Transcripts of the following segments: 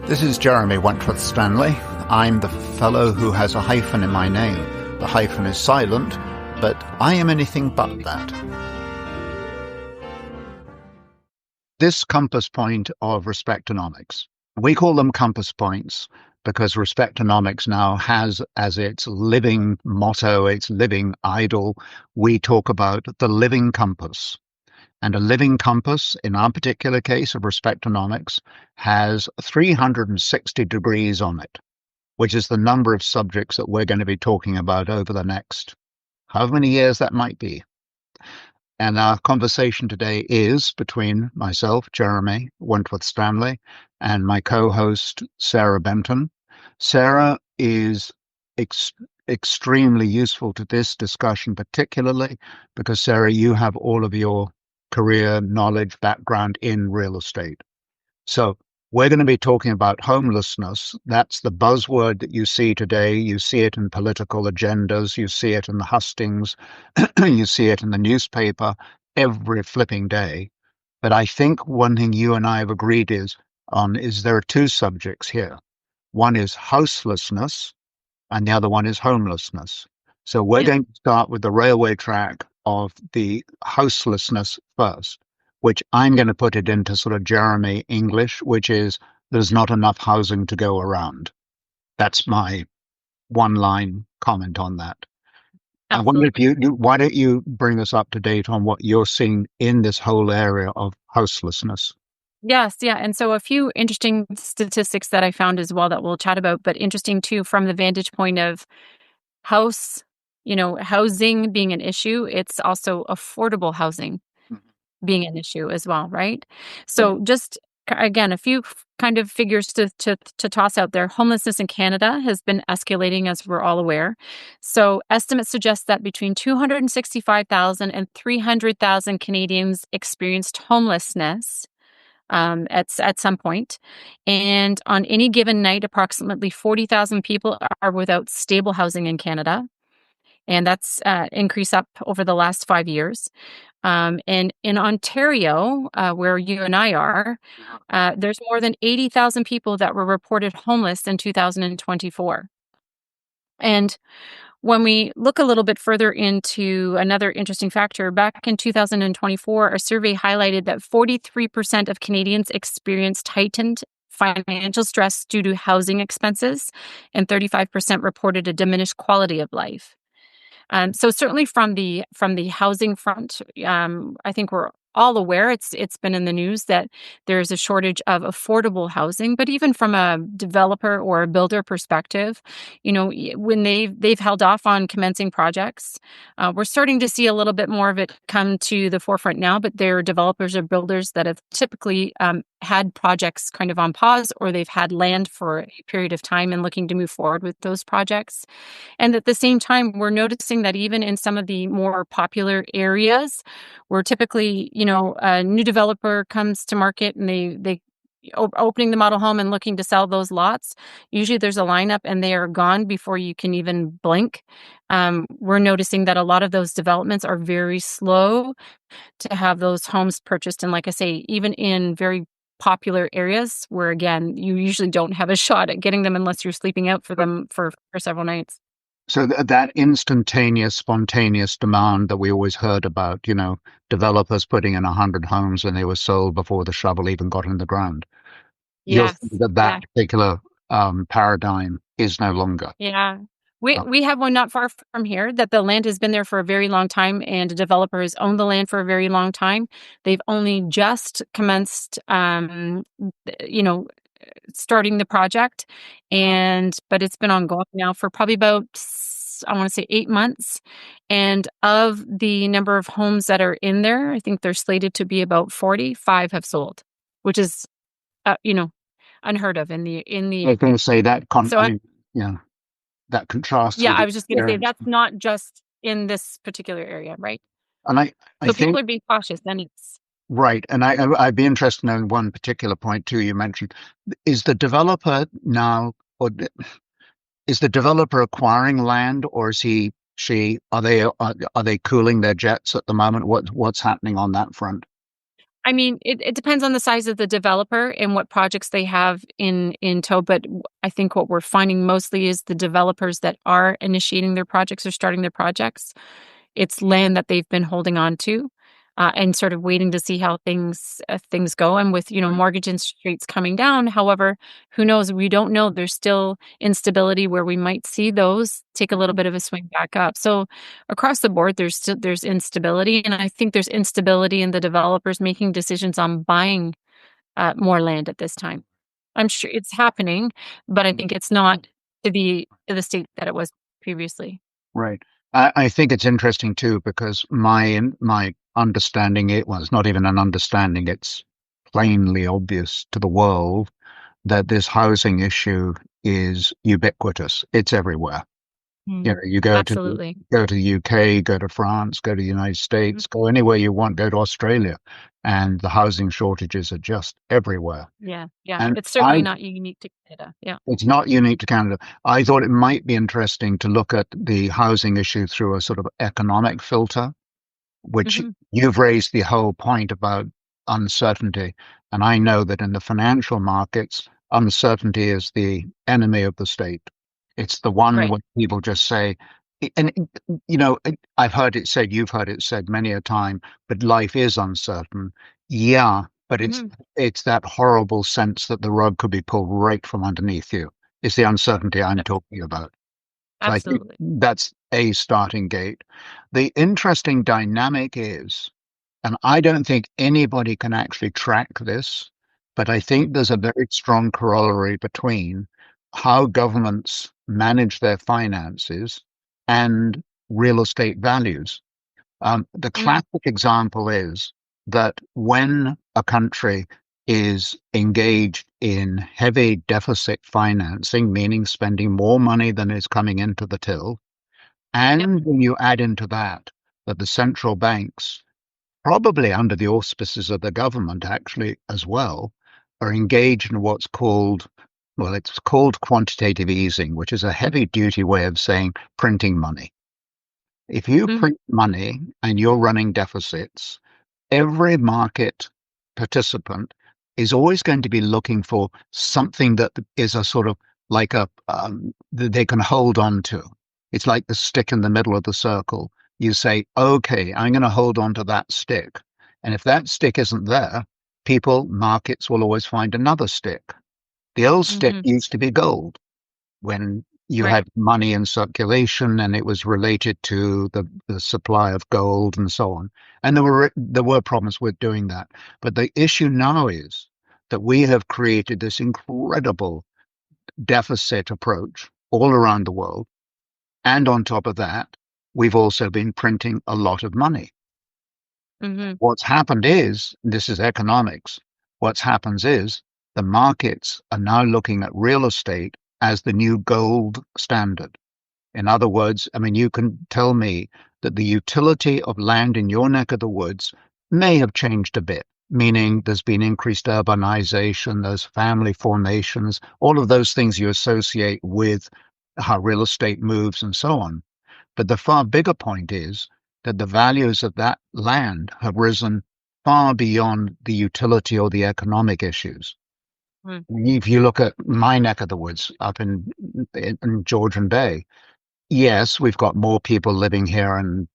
This is Jeremy Wentworth-Stanley. I'm the fellow who has a hyphen in my name. The hyphen is silent, but I am anything but that. This compass point of Respectonomics. We call them compass points because Respectonomics now has as its living motto, its living idol, we talk about the living compass. And a living compass, in our particular case of Respectonomics, has 360 degrees on it, which is the number of subjects that we're going to be talking about over the next however many years that might be. And our conversation today is between myself, Jeremy Wentworth-Stanley, and my co-host, Sarah Benton. Sarah is extremely useful to this discussion, particularly because, Sarah, you have all of your career, knowledge, background in real estate. So we're going to be talking about homelessness. That's the buzzword that you see today. You see it in political agendas. You see it in the hustings. You see it in the newspaper every flipping day. But I think one thing you and I have agreed is there are two subjects here. One is houselessness and the other one is homelessness. So we're going to start with the railway track of the houselessness first, which I'm going to put it into sort of Jeremy English, which is there's not enough housing to go around. That's my one-line comment on that. I wonder if why don't you bring us up to date on what you're seeing in this whole area of houselessness? Yes, yeah. And so a few interesting statistics that I found as well that we'll chat about, but interesting too from the vantage point of housing being an issue. It's also affordable housing being an issue as well, right? So just again, a few kind of figures to toss out there. Homelessness in Canada has been escalating, as we're all aware. So estimates suggest that between 265,000 and 300,000 Canadians experienced homelessness at some point. And on any given night, approximately 40,000 people are without stable housing in Canada. And that's increased up over the last 5 years. And in Ontario, where you and I are, there's more than 80,000 people that were reported homeless in 2024. And when we look a little bit further into another interesting factor, back in 2024, a survey highlighted that 43% of Canadians experienced heightened financial stress due to housing expenses, and 35% reported a diminished quality of life. So certainly from the housing front, I think we're all aware it's been in the news that there's a shortage of affordable housing. But even from a developer or a builder perspective, when they've held off on commencing projects, we're starting to see a little bit more of it come to the forefront now. But there are developers or builders that have typically had projects kind of on pause, or they've had land for a period of time and looking to move forward with those projects. And at the same time, we're noticing that even in some of the more popular areas, where typically, a new developer comes to market and they opening the model home and looking to sell those lots, usually there's a lineup and they are gone before you can even blink. We're noticing that a lot of those developments are very slow to have those homes purchased. And like I say, even in very popular areas where, again, you usually don't have a shot at getting them unless you're sleeping out for them for several nights. So that instantaneous, spontaneous demand that we always heard about, developers putting in 100 homes and they were sold before the shovel even got in the ground. Yes. That particular paradigm is no longer. Yeah. We have one not far from here that the land has been there for a very long time, and a developer has owned the land for a very long time. They've only just commenced, starting the project, but it's been ongoing now for probably about, I want to say, 8 months. And of the number of homes that are in there, I think they're slated to be about 45 have sold, which is, unheard of in the. I was going to say that. That contrasts. Yeah, I was just going to say that's not just in this particular area, right? And I think people are being cautious, and it's right. And I'd be interested in one particular point too. You mentioned, is the developer now, or is the developer acquiring land, or is she? Are they cooling their jets at the moment? What's happening on that front? I mean, it depends on the size of the developer and what projects they have in tow, but I think what we're finding mostly is the developers that are initiating their projects or starting their projects. It's land that they've been holding on to, and sort of waiting to see how things go, and with, mortgage interest rates coming down, however, who knows? We don't know. There's still instability where we might see those take a little bit of a swing back up. So, across the board, there's instability, and I think there's instability in the developers making decisions on buying, more land at this time. I'm sure it's happening, but I think it's not to the state that it was previously. Right. I think it's interesting too because my understanding it well, it's not even an understanding, it's plainly obvious to the world that this housing issue is ubiquitous. It's everywhere. Mm. You Absolutely. go to the UK, go to France, go to the United Mhm. States, go anywhere you want, go to Australia, and the housing shortages are just everywhere. Yeah, yeah. And It's certainly I not unique to Canada. Yeah. It's not unique to Canada. I thought it might be interesting to look at the housing issue through a sort of economic filter, which Mhm. you've raised the whole point about uncertainty. And I know that in the financial markets, uncertainty is the enemy of the state. It's the one Right. where people just say, and I've heard it said, you've heard it said many a time, but life is uncertain. Yeah, but Mhm. it's that horrible sense that the rug could be pulled right from underneath you. It's the uncertainty I'm Abs talking about. So I think absolutely. that's a starting gate. The interesting dynamic is, and I don't think anybody can actually track this, but I think there's a very strong corollary between how governments manage their finances and real estate values. The Mm, classic example is that when a country is engaged in heavy deficit financing, meaning spending more money than is coming into the till, yep. and when you add into that the central banks, probably under the auspices of the government actually as well, are engaged in what's called, well, it's called quantitative easing, which is a heavy duty way of saying printing money. If you Mhm. print money and you're running deficits, every market participant is always going to be looking for something that is a sort of like that they can hold on to. It's like the stick in the middle of the circle. You say, okay, I'm going to hold on to that stick. And if that stick isn't there, markets will always find another stick. The old stick Mhm. used to be gold when you Right. had money in circulation and it was related to the supply of gold and so on. And there were problems with doing that. But the issue now is that we have created this incredible deficit approach all around the world. And on top of that, we've also been printing a lot of money. Mhm. What's happened is, this is economics, what's happens is the markets are now looking at real estate as the new gold standard. In other words, I mean, you can tell me that the utility of land in your neck of the woods may have changed a bit, meaning there's been increased urbanization, there's family formations, all of those things you associate with how real estate moves and so on. But the far bigger point is that the values of that land have risen far beyond the utility or the economic issues. Mm. If you look at my neck of the woods up in Georgian Bay, yes, we've got more people living here and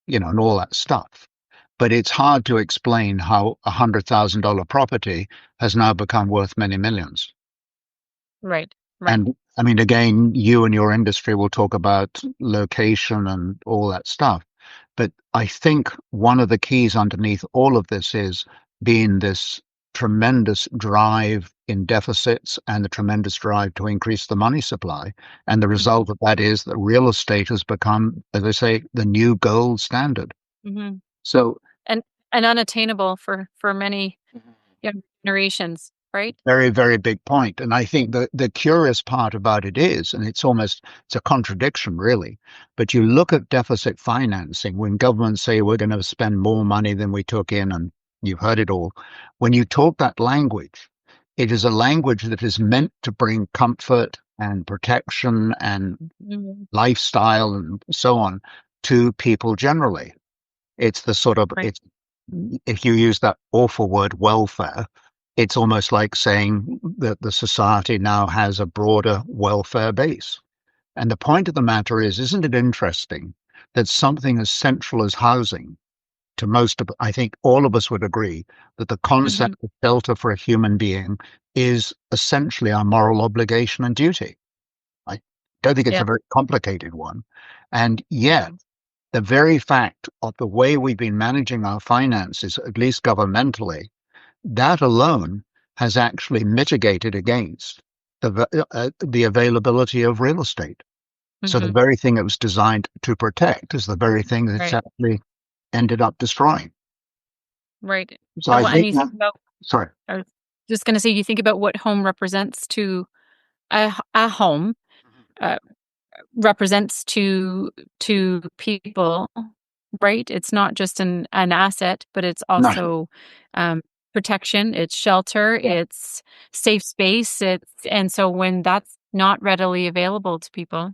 and all that stuff. But it's hard to explain how $100,000 property has now become worth many millions. Right. Right. And I mean, again, you and your industry will talk about location and all that stuff. But I think one of the keys underneath all of this is being this tremendous drive in deficits and the tremendous drive to increase the money supply. And the Mhm. result of that is that real estate has become, as I say, the new gold standard. Mhm. So And unattainable for many young generations, right? very, very big point. And I think the curious part about it is, and it's a contradiction really, but you look at deficit financing when governments say we're going to spend more money than we took in, and you've heard it all. When you talk that language, it is a language that is meant to bring comfort and protection and Mhm. lifestyle and so on to people generally. It's the sort of Right. it's if you use that awful word welfare, it's almost like saying that the society now has a broader welfare base. And the point of the matter is, isn't it interesting that something as central as housing, to most of, I think all of us would agree that the Mhm. concept of shelter for a human being is essentially our moral obligation and duty. I don't think it's Yeah. a very complicated one. And yet, the very fact of the way we've been managing our finances, at least governmentally, that alone has actually mitigated against the availability of real estate. So the Mhm. very thing it was designed to protect is the very thing that it's Right. actually ended up destroying. Right. So And I well, and think you that, think about sorry, I was just gonna say, you think about what home represents to a home, uh, represents to people, right? It's not just an asset, but it's no, also, um, protection, it's shelter, it's safe space, it's and so when that's not readily available to people.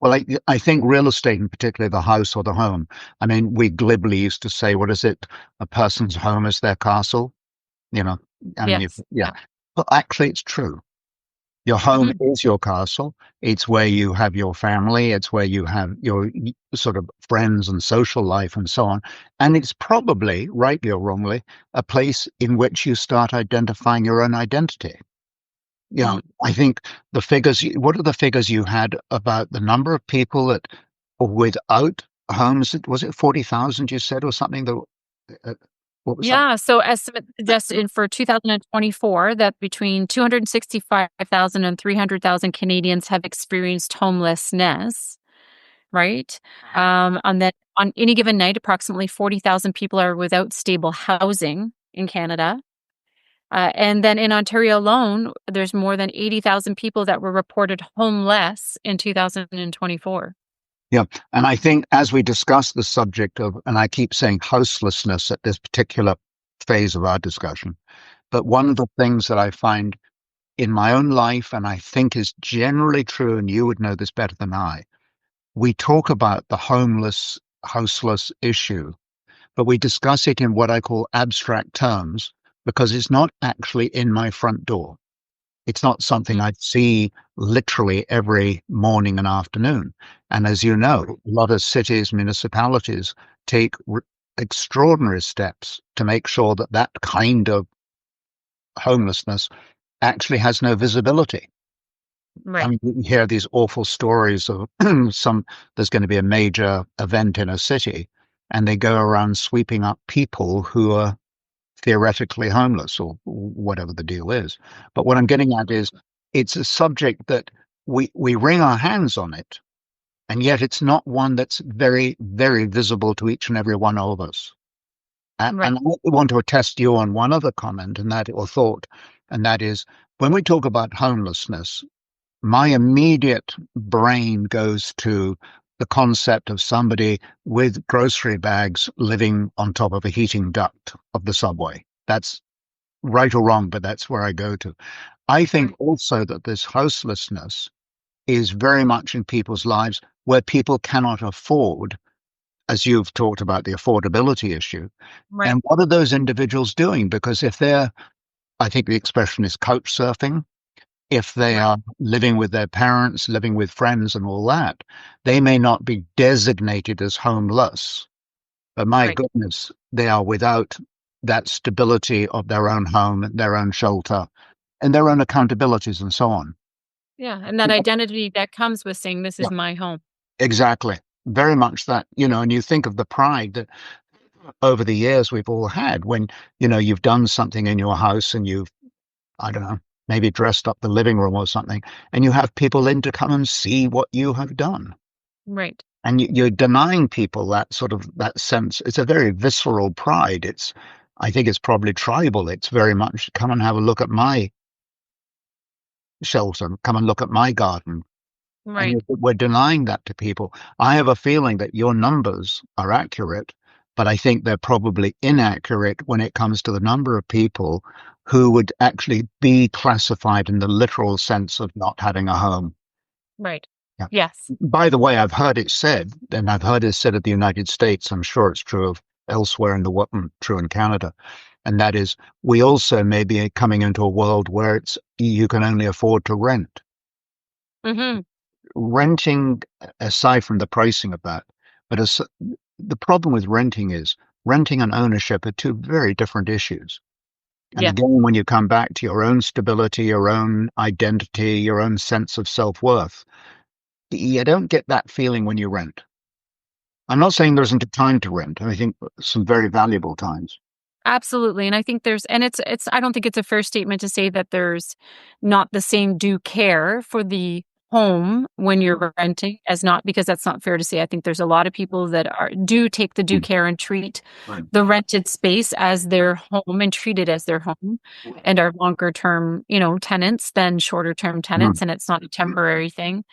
well, I think real estate, and particularly the house or the home. I mean, we glibly used to say, what is it? A person's home is their castle. You know, I mean, Yes. yeah, Yeah. but actually, it's true. Your home Mhm. is your castle. It's where you have your family. It's where you have your sort of friends and social life and so on. And it's probably, rightly or wrongly, a place in which you start identifying your own identity. You know, Mm. I think the figures, what are the figures you had about the number of people that without homes? Was it 40,000 you said or something? That, uh, what was that? Yeah, so estimates suggest in for 2024 that between 265,000 and 300,000 Canadians have experienced homelessness, right? And that on any given night, approximately 40,000 people are without stable housing in Canada. And then in Ontario alone, there's more than 80,000 people that were reported homeless in 2024. Yeah. And I think as we discuss the subject of, and I keep saying houselessness at this particular phase of our discussion, but one of the things that I find in my own life, and I think is generally true, and you would know this better than I, we talk about the homeless, houseless issue, but we discuss it in what I call abstract terms because it's not actually in my front door. It's not something Mm. I see literally every morning and afternoon. And as you know, a lot of cities, municipalities take extraordinary steps to make sure that that kind of homelessness actually has no visibility. I Right, mean, you hear these awful stories of there's going to be a major event in a city, and they go around sweeping up people who are theoretically homeless or whatever the deal is. But what I'm getting at is it's a subject that we wring our hands on it, and yet it's not one that's very, very visible to each and every one of us. right, And I want to attest you on one other comment and that or thought, and that is when we talk about homelessness, my immediate brain goes to the concept of somebody with grocery bags living on top of a heating duct of the subway. That's right or wrong, but that's where I go to. I think right, also that this houselessness is very much in people's lives where people cannot afford, as you've talked about the affordability issue. right, And what are those individuals doing? Because if they're, I think the expression is couch surfing, if they right, are living with their parents, living with friends, and all that, they may not be designated as homeless, but my right. goodness, they are without that stability of their own home, their own shelter, and their own accountabilities and so on. Yeah, and that identity that comes with saying, "This is Yeah, my home." exactly. Very much that, and you think of the pride that over the years we've all had when, you've done something in your house and you've, I don't know, maybe dressed up the living room or something, and you have people in to come and see what you have done. Right, And you're denying people that sort of that sense. It's a very visceral pride. I think it's probably tribal. It's very much come and have a look at my shelter, come and look at my garden. And right, we're denying that to people. I have a feeling that your numbers are accurate, but I think they're probably inaccurate when it comes to the number of people who would actually be classified in the literal sense of not having a home. right. Yeah. Yes. By the way, I've heard it said, and I've heard it said of the United States, I'm sure it's true of elsewhere in the world, true in Canada. And that is, we also may be coming into a world where you can only afford to rent. Mhm. Renting, aside from the pricing of that, but the problem with renting is renting and ownership are two very different issues. And Yeah. again, when you come back to your own stability, your own identity, your own sense of self-worth, you don't get that feeling when you rent. I'm not saying there isn't a time to rent. I think some very valuable times. Absolutely, and I think it's I don't think it's a fair statement to say that there's not the same due care for the home when you're renting as not because that's not fair to say. I think there's a lot of people that do take the due Mm. care and treat Right. the rented space as their home and treat it as their home and are longer term, tenants than shorter term Mhm. tenants, and it's not a temporary thing.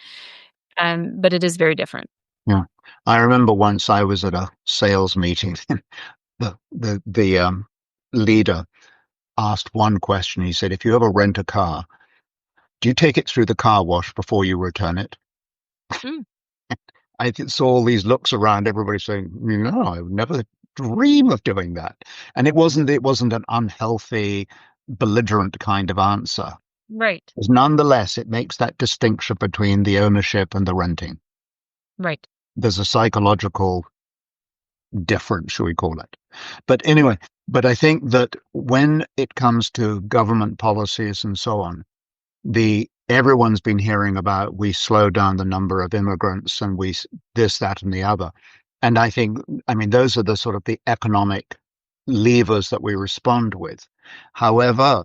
But it is very different. Yeah. I remember once I was at a sales meeting. The leader asked one question. He said, "If you ever rent a car, do you take it through the car wash before you return it?" Mm, I saw all these looks around, everybody saying, "No, I would never dream of doing that." And it wasn't an unhealthy, belligerent kind of answer. right, But nonetheless, it makes that distinction between the ownership and the renting. right, There's a psychological difference, shall we call it? But anyway, but I think that when it comes to government policies and so on, the everyone's been hearing about we slow down the number of immigrants and we this, that, and the other. And I mean, those are the sort of the economic levers that we respond with. However,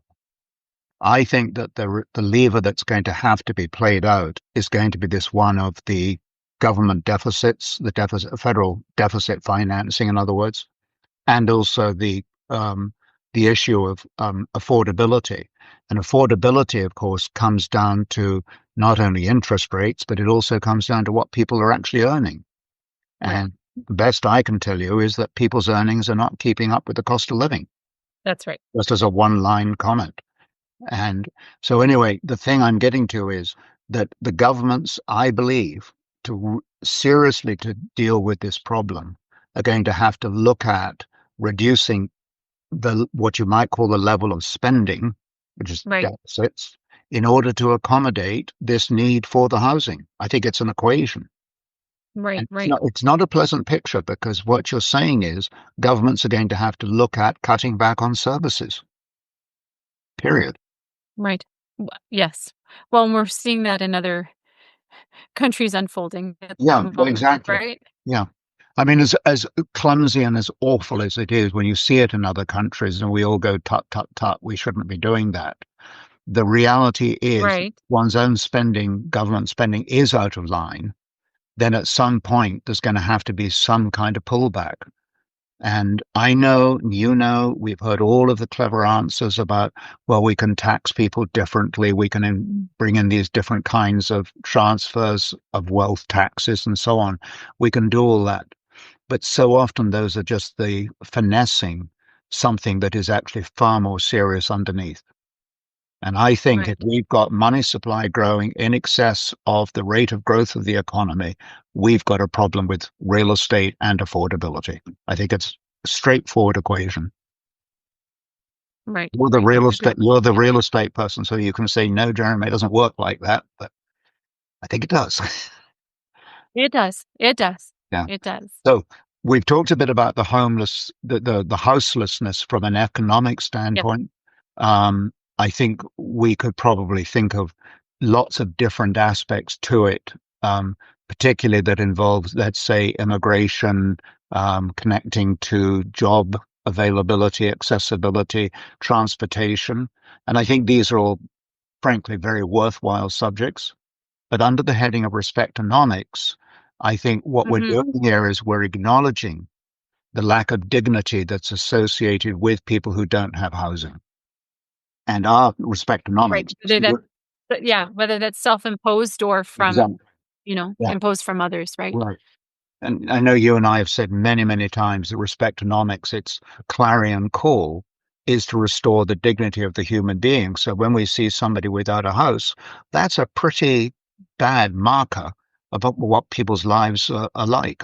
I think that the lever that's going to have to be played out is going to be this one of the government deficits, the deficit, federal deficit financing, in other words, and also the issue of affordability. And affordability, of course, comes down to not only interest rates, but it also comes down to what people are actually earning. right. And the best I can tell you is that people's earnings are not keeping up with the cost of living, That's right. just as a one-line comment. And so, anyway, the thing I'm getting to is that the governments, I believe, seriously to deal with this problem, are going to have to look at reducing the what you might call the level of spending, which is Right, deficits, in order to accommodate this need for the housing. I think it's an equation. right, And right. it's not a pleasant picture because what you're saying is governments are going to have to look at cutting back on services, period. Right. Yes. Well, and we're seeing that in other countries unfolding at Yeah, the well, moment, exactly. right? Yeah. I mean, as clumsy and as awful as it is when you see it in other countries and we all go, tut, tut, tut, we shouldn't be doing that. The reality is Right, one's own spending, government spending is out of line. Then at some point, there's going to have to be some kind of pullback. And I know, you know, we've heard all of the clever answers about, well, we can tax people differently. We can bring in these different kinds of transfers of wealth taxes and so on. We can do all that. But so often those are just the finessing something that is actually far more serious underneath. And I think if right, we've got money supply growing in excess of the rate of growth of the economy, we've got a problem with real estate and affordability. I think it's a straightforward equation. right, right. I agree with You're the you. real estate person, so you can say, no, Jeremy, it doesn't work like that. But I think it does. It does. It does. Yeah. It does. So we've talked a bit about the homeless, the houselessness from an economic Yep. standpoint. I think we could probably think of lots of different aspects to it, particularly that involves, let's say, immigration, connecting to job availability, accessibility, transportation. And I think these are all, frankly, very worthwhile subjects. But under the heading of respectonomics, I think what we're Mhm. doing here is we're acknowledging the lack of dignity that's associated with people who don't have housing. And our Right. respectonomics, Whether that's but yeah, whether that's self-imposed or from, exactly, yeah, imposed from others, right? right. And I know you and I have said many, many times that respectonomics, its clarion call is to restore the dignity of the human being. So when we see somebody without a house, that's a pretty bad marker about what people's lives are like.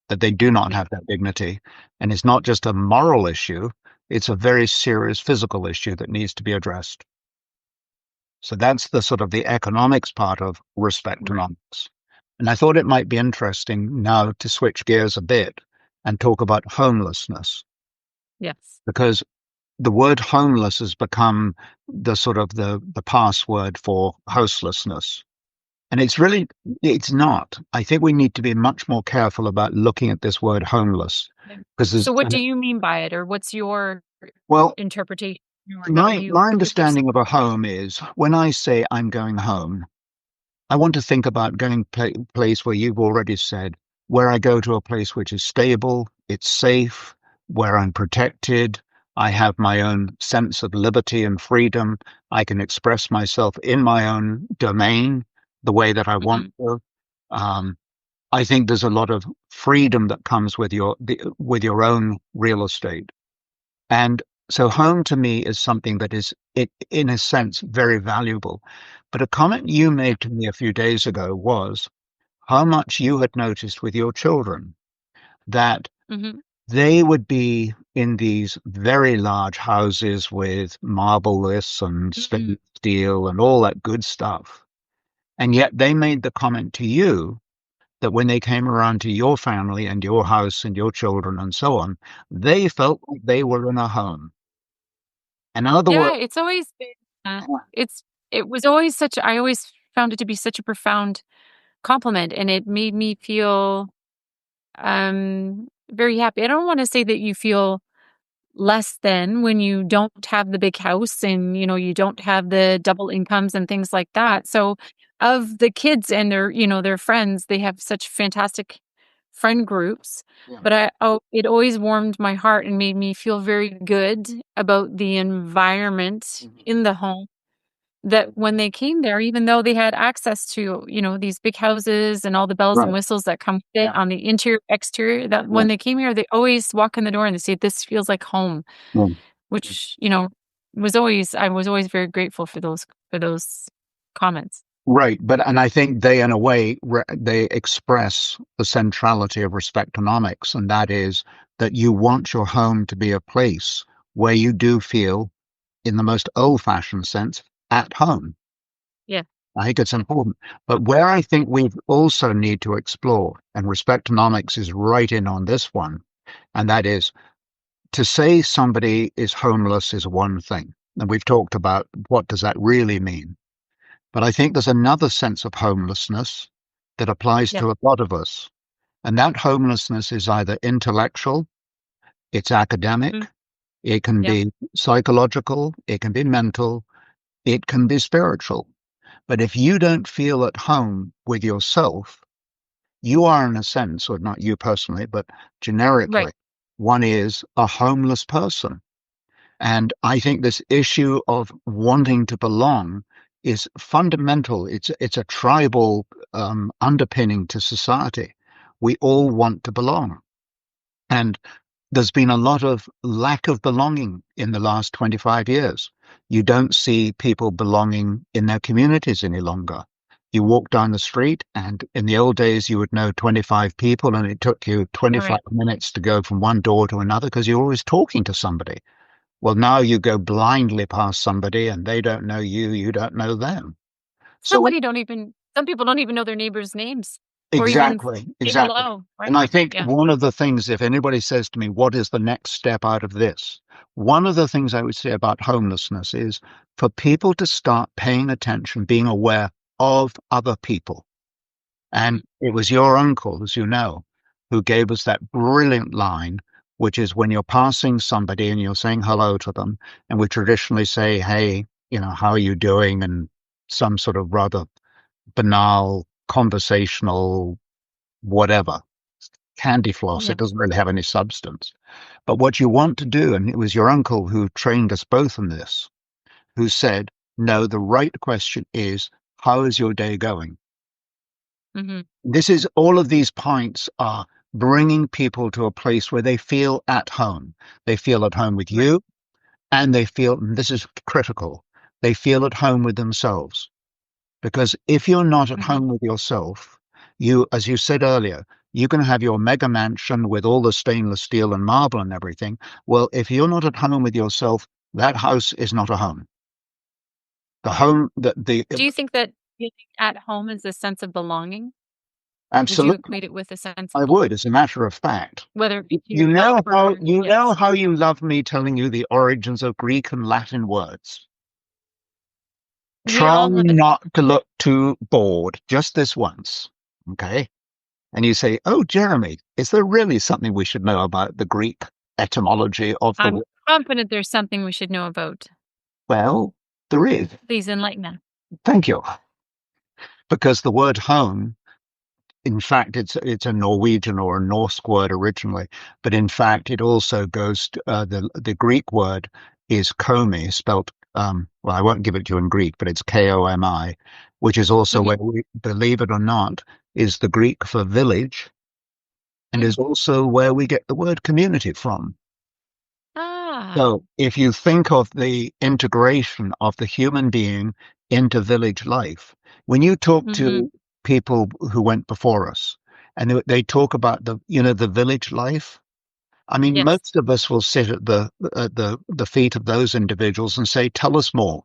that they do not Yeah. have that dignity. And it's not just a moral issue, it's a very serious physical issue that needs to be addressed. So that's the sort of the economics part of Right. respectonomics. And I thought it might be interesting now to switch gears a bit and talk about homelessness, Yes. because the word homeless has become the sort of the password for houselessness. And it's not. I think we need to be much more careful about looking at this word homeless Yeah. because So there's, what do you mean by it, or what's your well, interpretation, or how my, you my what would you say? understanding of a home is when I say I'm going home, I want to think about going place where you've already said, where I go to a place which is stable, it's safe, where I'm protected, I have my own sense of liberty and freedom, I can express myself in my own domain the way that I want Mhm. to. Um, I think there's a lot of freedom that comes with with your own real estate. And so home to me is something that is, in a sense, very valuable. But a comment you made to me a few days ago was how much you had noticed with your children that Mhm. they would be in these very large houses with marble this and Mhm. stainless steel and all that good stuff. And yet they made the comment to you that when they came around to your family and your house and your children and so on, they felt like they were in a home. And in other Yeah, words, it's always been, it's it was always such I always found it to be such a profound compliment, and it made me feel, very happy. I don't wanna say that you feel less than when you don't have the big house and, you don't have the double incomes and things like that. So, of the kids and their friends, they have such fantastic friend groups, yeah, but it always warmed my heart and made me feel very good about the environment mhm, in the home, that when they came there, even though they had access to, these big houses and all the bells and right, whistles that come with yeah, it on the interior, exterior, that yeah, when they came here, they always walk in the door and they say, "This feels like home," mm, which, I was always very grateful for those comments. right. But and I think they, in a way, they express the centrality of respectonomics, and that is that you want your home to be a place where you do feel, in the most old-fashioned sense, at home. Yeah. I think it's important. But where I think we also need to explore, and respectonomics is right in on this one, and that is to say somebody is homeless is one thing. And we've talked about what does that really mean. But I think there's another sense of homelessness that applies Yeah. to a lot of us. And that homelessness is either intellectual, it's Mhm. academic, it can Yeah. be psychological, it can be mental, it can be spiritual. But if you don't feel at home with yourself, you are, in a sense, or not you personally, but Right. generically, one is a homeless person. And I think this issue of wanting to belong is fundamental. It's a tribal underpinning to society. We all want to belong. And there's been a lot of lack of belonging in the last 25 years. You don't see people belonging in their communities any longer. You walk down the street, and in the old days, you would know 25 people, and it took you 25 Right. minutes to go from one door to another because you're always talking to somebody. Well, now you go blindly past somebody, and they don't know you, you don't know them. So Some people don't even know their neighbors' names or even exactly, say exactly. hello, And right? I think Yeah. one of the things, if anybody says to me, what is the next step out of this? One of the things I would say about homelessness is for people to start paying attention, being aware of other people. And Mhm. it was your uncle, as you know, who gave us that brilliant line, which is when you're passing somebody and you're saying hello to them, and we traditionally say, hey, how are you doing? And some sort of rather banal, conversational, whatever, candy floss. Yeah. It doesn't really have any substance. But what you want to do, and it was your uncle who trained us both in this, who said, no, the right question is, how is your day going? Mhm. This is all of these points are bringing people to a place where they feel at home. They feel at home with Right. you, and they feel, and this is critical, they feel at home with themselves. Because if you're not at Mhm. home with yourself, you, as you said earlier, You can have your mega mansion with all the stainless steel and marble and everything. Well, if you're not at home with yourself, that house is not a home. The home, the Do you think that being at home is a sense of belonging? Would you absolutely, equate it with a sense I of would, belonging? as a matter of fact. Whether it be to You yourself know how or you know yes. how you love me telling you the origins of Greek and Latin words. We Try all love it. not to look too bored, just this once, okay? And you say, "Oh, Jeremy, is there really something we should know about the Greek etymology of the I'm word?" confident there's something we should know about. Well, there is. Please enlighten us. Thank you. Because the word home, in fact, it's a Norwegian or a Norse word originally, but in fact, it also goes to, the Greek word is komi, spelt well, I won't give it to you in Greek, but it's Komi, which is also Mhm, where we, believe it or not, is the Greek for village, and mm. is also where we get the word community from. Ah. So if you think of the integration of the human being into village life, when you talk Mhm. to people who went before us and they talk about the village life, I mean, Yes. most of us will sit at the feet of those individuals and say, "Tell us more."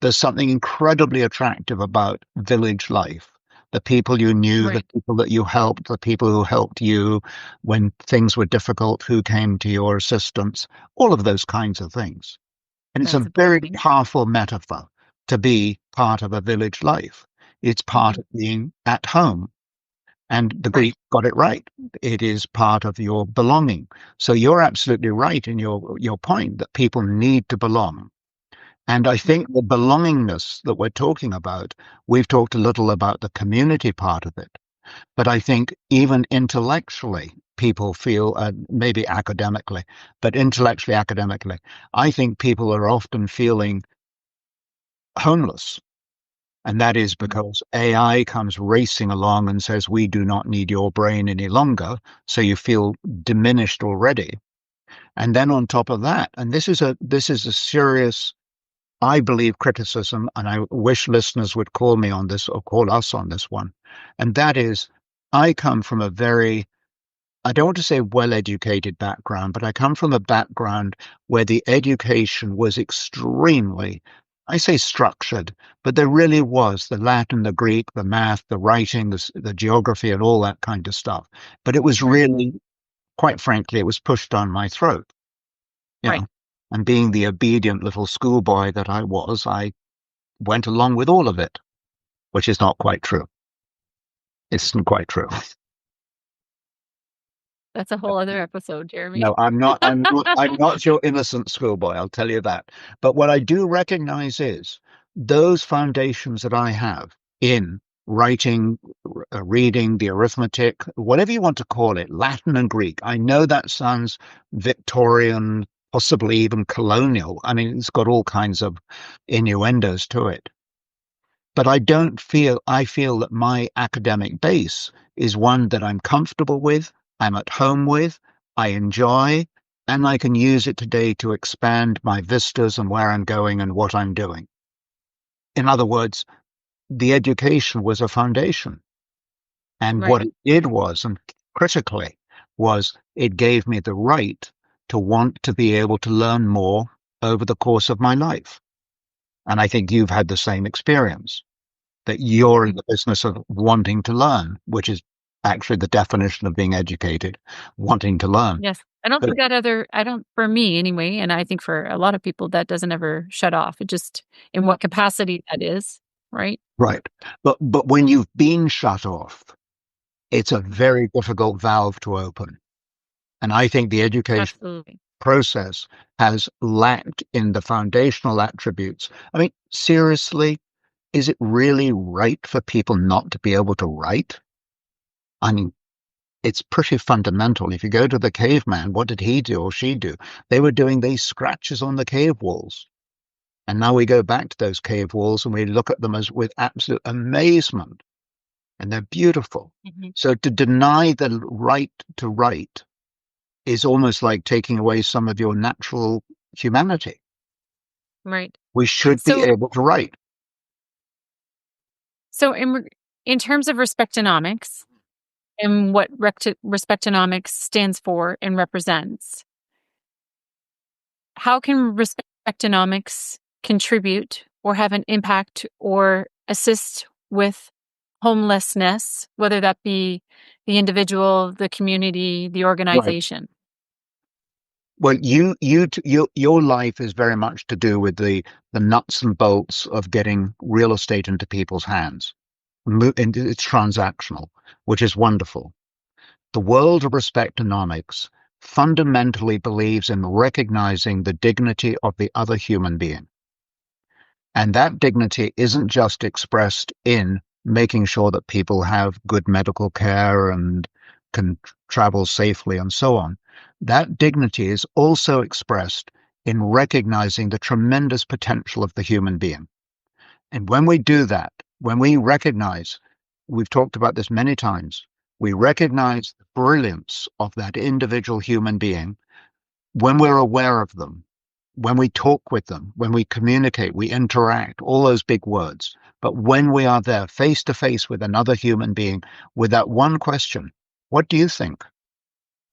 There's something incredibly attractive about village life. The people you knew, the Right. people that you helped, the people who helped you when things were difficult, who came to your assistance, all of those kinds of things. And it's That's a a very blessing. powerful metaphor to be part of a village life. It's part Mhm. of being at home. And the Right. Greek got it right. It is part of your belonging. So you're absolutely right in your point that people need to belong. And I think Mhm. the belongingness that we're talking about, we've talked a little about the community part of it, but I think even intellectually, people feel, maybe academically, but intellectually, academically, I think people are often feeling homeless. And that is Mhm. because AI comes racing along and says, we do not need your brain any longer. So you feel diminished already. And then on top of that, and this is a serious, I believe, criticism, and I wish listeners would call me on this or call us on this one. And that is, I come from a very, I don't want to say well educated background, but I come from a background where the education was extremely, I say structured, but there really was the Latin, the Greek, the math, the writing, the geography, and all that kind of stuff. But it was Right. really, quite frankly, it was pushed down my throat, you Right. know. And being the obedient little schoolboy that I was, I went along with all of it, which is not quite true. Isn't quite true. That's a whole other episode, Jeremy. No, I'm not. I'm not. I'm not your innocent schoolboy. I'll tell you that. But what I do recognize is those foundations that I have in writing, reading, the arithmetic, whatever you want to call it, Latin and Greek. I know that sounds Victorian, possibly even colonial. I mean, it's got all kinds of innuendos to it. But I feel that my academic base is one that I'm comfortable with, I'm at home with, I enjoy, and I can use it today to expand my vistas and where I'm going and what I'm doing. In other words, the education was a foundation. And what Right. it did was, and critically, was it gave me the right to want to be able to learn more over the course of my life. And I think you've had the same experience, that you're in Mhm. the business of wanting to learn, which is actually the definition of being educated, wanting to learn. Yes. I don't But think that ever I don't for me anyway, and I think for a lot of people that doesn't ever shut off. It just in what capacity that is, right? right. But when you've been shut off, it's a very difficult valve to open. And I think the education Absolutely. process has lacked in the foundational attributes. I mean, seriously, is it really right for people not to be able to write? I mean, it's pretty fundamental. If you go to the caveman, what did he do or she do? They were doing these scratches on the cave walls. And now we go back to those cave walls and we look at them as with absolute amazement, and they're beautiful. Mhm. So to deny the right to write is almost like taking away some of your natural humanity. Right. We should be So able to write. so in terms of respectonomics, and what respectonomics stands for and represents. How can respectonomics contribute or have an impact or assist with homelessness, whether that be the individual, the community, the Right. organization? Well, your life is very much to do with the nuts and bolts of getting real estate into people's hands. And it's transactional, which is wonderful. The world of respectonomics fundamentally believes in recognizing the dignity of the other human being. And that dignity isn't just expressed in making sure that people have good medical care and can travel safely and so on. That dignity is also expressed in recognizing the tremendous potential of the human being. And when we do that, when we recognize, we've talked about this many times, we recognize the brilliance of that individual human being when we're aware of them, when we talk with them, when we communicate, we interact, all those big words. But when we are there face to face with another human being with that one question, what do you think?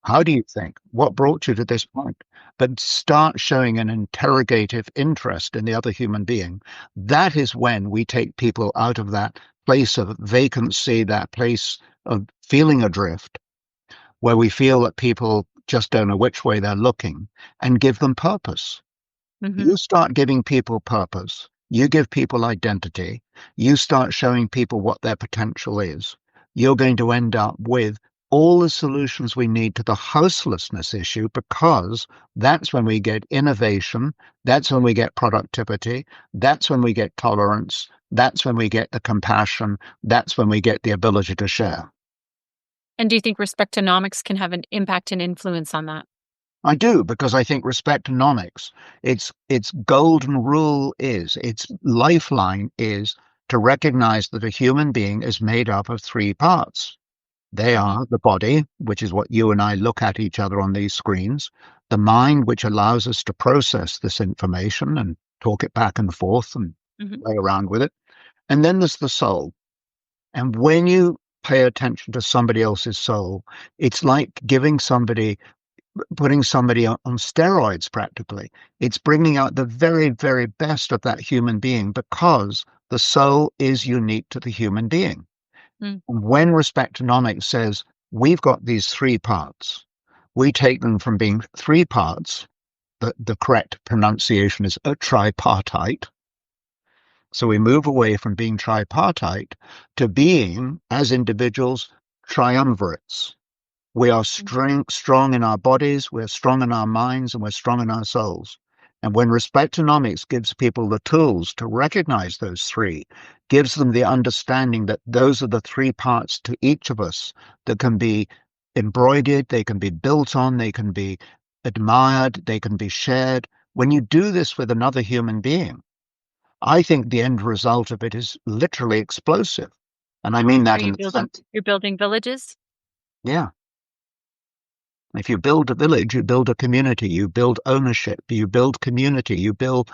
How do you think? What brought you to this point? But start showing an interrogative interest in the other human being. That is when we take people out of that place of vacancy, that place of feeling adrift, where we feel that people just don't know which way they're looking, and give them purpose. Hmm. You start giving people purpose. You give people identity. You start showing people what their potential is. You're going to end up with all the solutions we need to the houselessness issue, because that's when we get innovation. That's when we get productivity. That's when we get tolerance. That's when we get the compassion. That's when we get the ability to share. And do you think respectonomics can have an impact and influence on that? I do, because I think respectonomics, its golden rule is, its lifeline is to recognize that a human being is made up of three parts. They Hmm. are the body, which is what you and I look at each other on these screens, the mind, which allows us to process this information and talk it back and forth and Hmm. play around with it. And then there's the soul. And when you pay attention to somebody else's soul, it's like putting somebody on steroids practically. It's bringing out the very, very best of that human being, because the soul is unique to the human being. Mm. When respectonomics says we've got these three parts, we take them from being three parts, the correct pronunciation is a tripartite. So we move away from being tripartite to being, as individuals, triumvirates. We are strong in our bodies, we're strong in our minds, and we're strong in our souls. And when respectonomics gives people the tools to recognize those three, gives them the understanding that those are the three parts to each of us that can be embroidered, they can be built on, they can be admired, they can be shared. When you do this with another human being, I think the end result of it is literally explosive. And I mean Are that in you the building? sense, You're building villages. yeah. If you build a village, you build a community, you build ownership, you build community, you build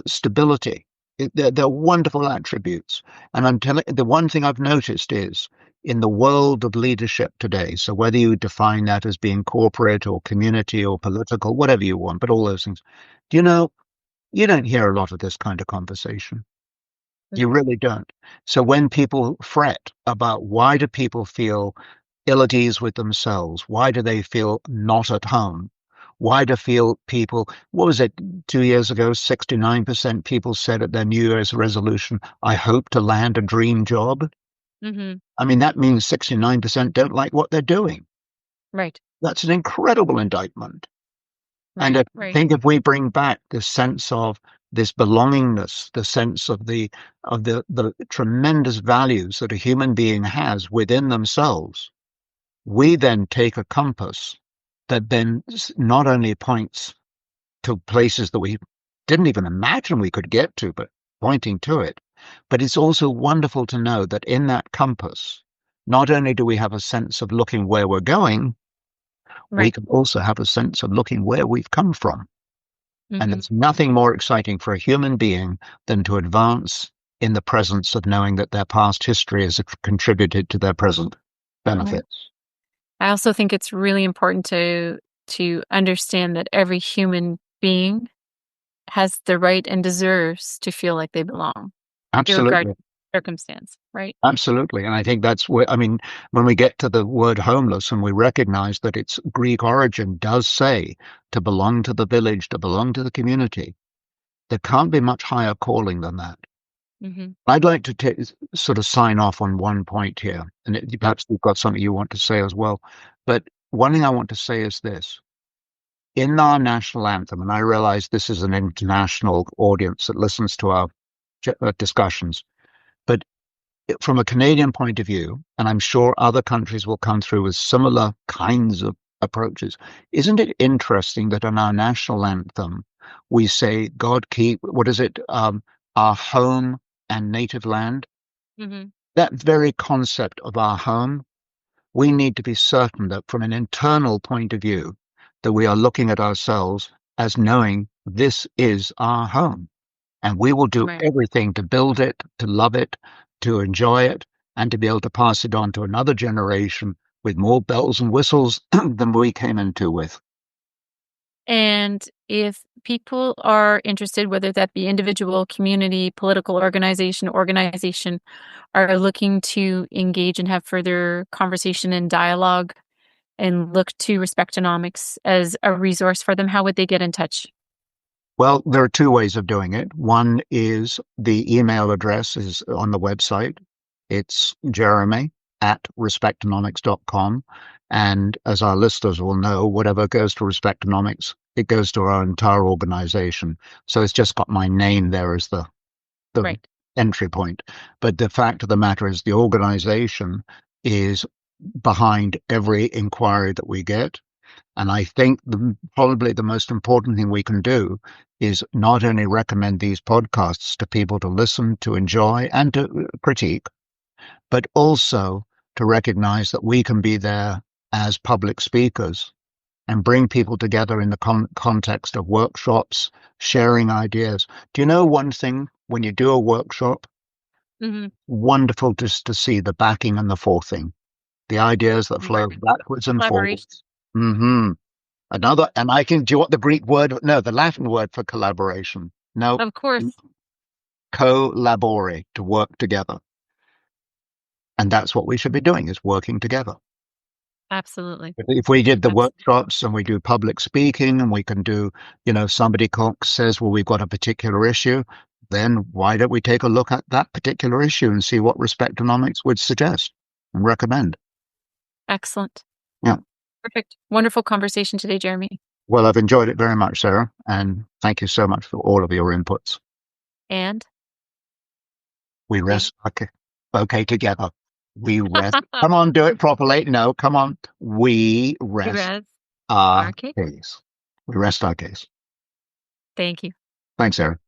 stability. They're wonderful attributes. And I'm telling the one thing I've noticed is in the world of leadership today, so whether you define that as being corporate or community or political, whatever you want, but all those things, do you know, you don't hear a lot of this kind of conversation. You Mm. really don't. So when people fret about why do people feel ill at ease with themselves? Why do they feel not at home? Why do feel people, what was it, 2 years ago, 69% people said at their New Year's resolution, I hope to land a dream job. Mhm. I mean, that means 69% don't like what they're doing. Right. That's an incredible indictment. And Right. I Right. think if we bring back the sense of this belongingness, the sense of the tremendous values that a human being has within themselves, we then take a compass that then not only points to places that we didn't even imagine we could get to, but pointing to it. But it's also wonderful to know that in that compass, not only do we have a sense of looking where we're going, we Right. can also have a sense of looking where we've come from. And Mhm. there's nothing more exciting for a human being than to advance in the presence of knowing that their past history has contributed to their present. Yeah. benefits. I also think it's really important to understand that every human being has the right and deserves to feel like they belong, irregardless Absolutely. of circumstance, right? Absolutely. And I think that's where, I mean, when we get to the word homeless and we recognize that its Greek origin does say to belong to the village, to belong to the community, there can't be much higher calling than that. Mhm. I'd like to sort of sign off on one point here, and perhaps you've got something you want to say as well. But one thing I want to say is this. In our national anthem, and I realize this is an international audience that listens to our discussions, but from a Canadian point of view, and I'm sure other countries will come through with similar kinds of approaches, isn't it interesting that in our national anthem, we say, God keep, what is it, our home and native land? Mhm. That very concept of our home, we need to be certain that from an internal point of view, that we are looking at ourselves as knowing this is our home. And we will do Right. everything to build it, to love it, to enjoy it, and to be able to pass it on to another generation with more bells and whistles than we came into with. And if people are interested, whether that be individual, community, political organization, are looking to engage and have further conversation and dialogue and look to Respectonomics as a resource for them, how would they get in touch? Well, there are two ways of doing it. One is the email address is on the website. It's jeremy@respectonomics.com. And as our listeners will know, whatever goes to Respectonomics, it goes to our entire organization. So it's just got my name there as the Right. entry point. But the fact of the matter is the organization is behind every inquiry that we get. And I think probably the most important thing we can do is not only recommend these podcasts to people to listen, to enjoy, and to critique, but also to recognize that we can be there as public speakers and bring people together in the context of workshops, sharing ideas. Do you know one thing? When you do a workshop, Mhm. wonderful just to see the backing and the forthing, the ideas that flow Right. backwards and Collaboration. forwards. Hmm. Another, and I can, do you want the Greek word? No, the Latin word for collaboration. No, Of course. collaborate, to work together. And that's what we should be doing is working together. Absolutely. If we did the Abs workshops and we do public speaking and we can do, somebody says, well, we've got a particular issue, then why don't we take a look at that particular issue and see what Respectonomics would suggest and recommend? Excellent. Yeah. Perfect. Wonderful conversation today, Jeremy. Well, I've enjoyed it very much, Sarah, and thank you so much for all of your inputs. And We we rest okay together. We rest. Come on, do it properly. No, come on. We rest rest our our case. case. We rest our case. Thank you. Thanks, Sarah.